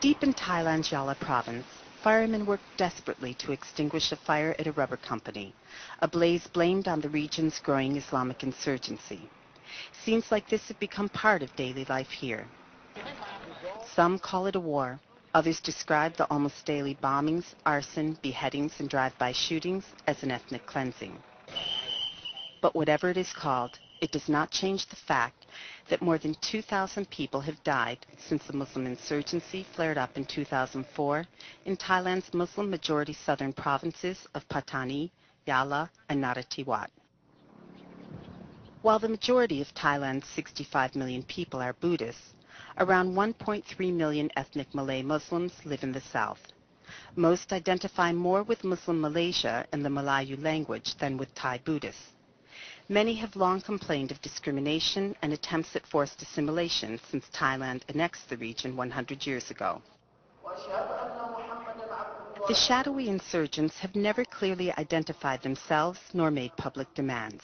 Deep in Thailand's Yala province, firemen worked desperately to extinguish a fire at a rubber company, a blaze blamed on the region's growing Islamic insurgency. Scenes like this have become part of daily life here. Some call it a war. Others describe the almost daily bombings, arson, beheadings, and drive-by shootings as an ethnic cleansing. But whatever it is called, it does not change the fact that more than 2,000 people have died since the Muslim insurgency flared up in 2004 in Thailand's Muslim-majority southern provinces of Pattani, Yala, and Narathiwat. While the majority of Thailand's 65 million people are Buddhists, around 1.3 million ethnic Malay Muslims live in the south. Most identify more with Muslim Malaysia and the Malayu language than with Thai Buddhists. Many have long complained of discrimination and attempts at forced assimilation since Thailand annexed the region 100 years ago. The shadowy insurgents have never clearly identified themselves nor made public demands.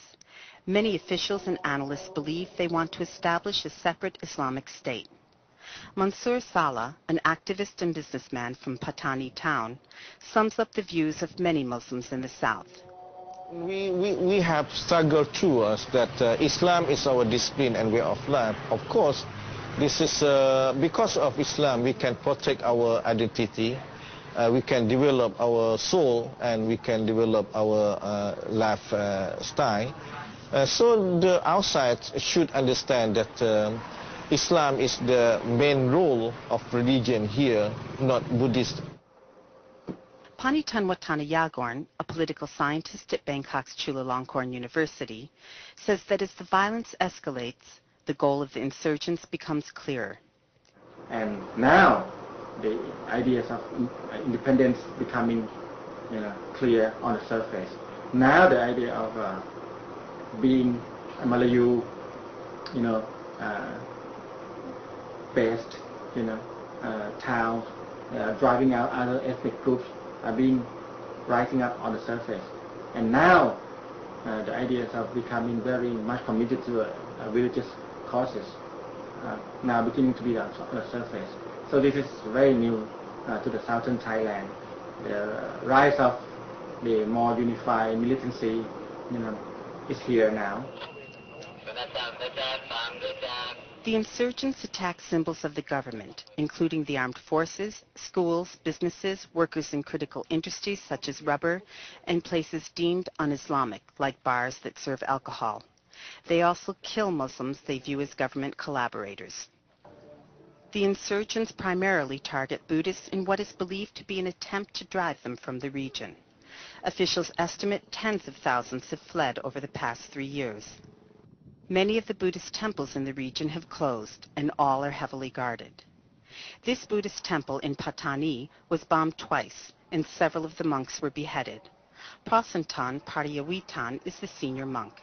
Many officials and analysts believe they want to establish a separate Islamic state. Mansoor Salah, an activist and businessman from Pattani town, sums up the views of many Muslims in the south. We have struggled through us that Islam is our discipline and way of life. Of course, this is because of Islam we can protect our identity, we can develop our soul, and we can develop our lifestyle. So the outside should understand that Islam is the main role of religion here, not Buddhist. Panitan Watanayagorn, a political scientist at Bangkok's Chulalongkorn University, says that as the violence escalates, the goal of the insurgents becomes clearer. And now the ideas of independence becoming clear on the surface. Now the idea of being a Malayu, based, town, driving out other ethnic groups are being rising up on the surface. And now the ideas of becoming very much committed to religious causes now beginning to be on the surface. So this is very new to the southern Thailand. The rise of the more unified militancy, is here now. The insurgents attack symbols of the government, including the armed forces, schools, businesses, workers in critical industries such as rubber, and places deemed un-Islamic, like bars that serve alcohol. They also kill Muslims they view as government collaborators. The insurgents primarily target Buddhists in what is believed to be an attempt to drive them from the region. Officials estimate tens of thousands have fled over the past 3 years. Many of the Buddhist temples in the region have closed, and all are heavily guarded. This Buddhist temple in Pattani was bombed twice, and several of the monks were beheaded. Prasantan Pariyawitan is the senior monk.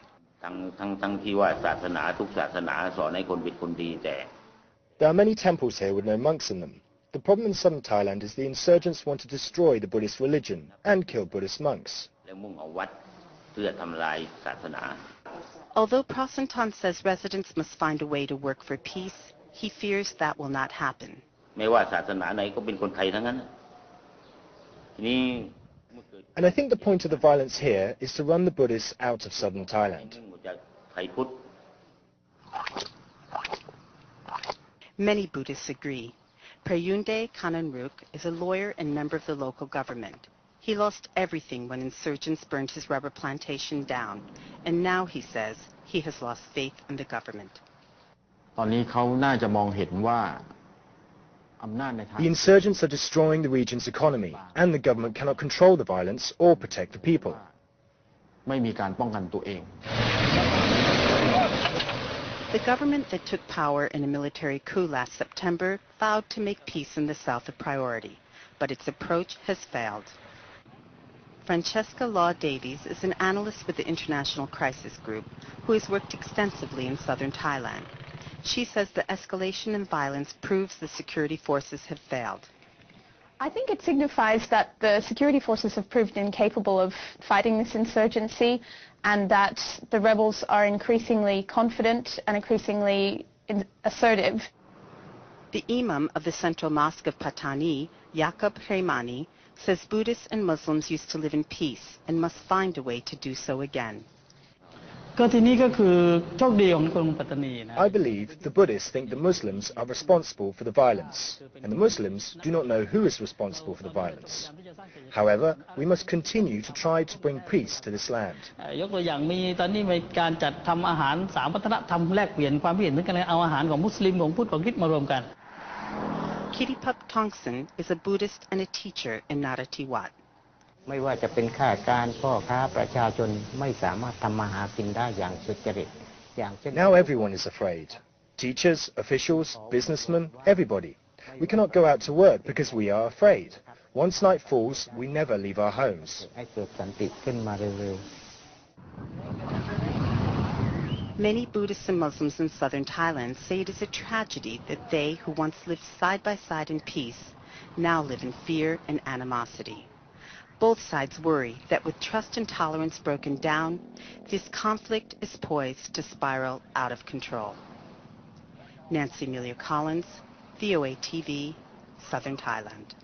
There are many temples here with no monks in them. The problem in southern Thailand is the insurgents want to destroy the Buddhist religion and kill Buddhist monks. Although Prasantan says residents must find a way to work for peace, he fears that will not happen. And I think the point of the violence here is to run the Buddhists out of southern Thailand. Many Buddhists agree. Prayunde Kananruk is a lawyer and member of the local government. He lost everything when insurgents burned his rubber plantation down, and now, he says, he has lost faith in the government. The insurgents are destroying the region's economy, and the government cannot control the violence or protect the people. The government that took power in a military coup last September vowed to make peace in the south a priority, but its approach has failed. Francesca Law Davies is an analyst with the International Crisis Group who has worked extensively in southern Thailand. She says the escalation in violence proves the security forces have failed. I think it signifies that the security forces have proved incapable of fighting this insurgency, and that the rebels are increasingly confident and increasingly assertive. The Imam of the Central Mosque of Patani, Yaqub Hreimani, says Buddhists and Muslims used to live in peace and must find a way to do so again. I believe the Buddhists think the Muslims are responsible for the violence, and the Muslims do not know who is responsible for the violence. However, we must continue to try to bring peace to this land. Kittypup Tongson is a Buddhist and a teacher in Narathiwat. Now everyone is afraid. Teachers, officials, businessmen, everybody. We cannot go out to work because we are afraid. Once night falls, we never leave our homes. Many Buddhists and Muslims in southern Thailand say it is a tragedy that they, who once lived side by side in peace, now live in fear and animosity. Both sides worry that with trust and tolerance broken down, this conflict is poised to spiral out of control. Nancy Amelia Collins, VOA TV, Southern Thailand.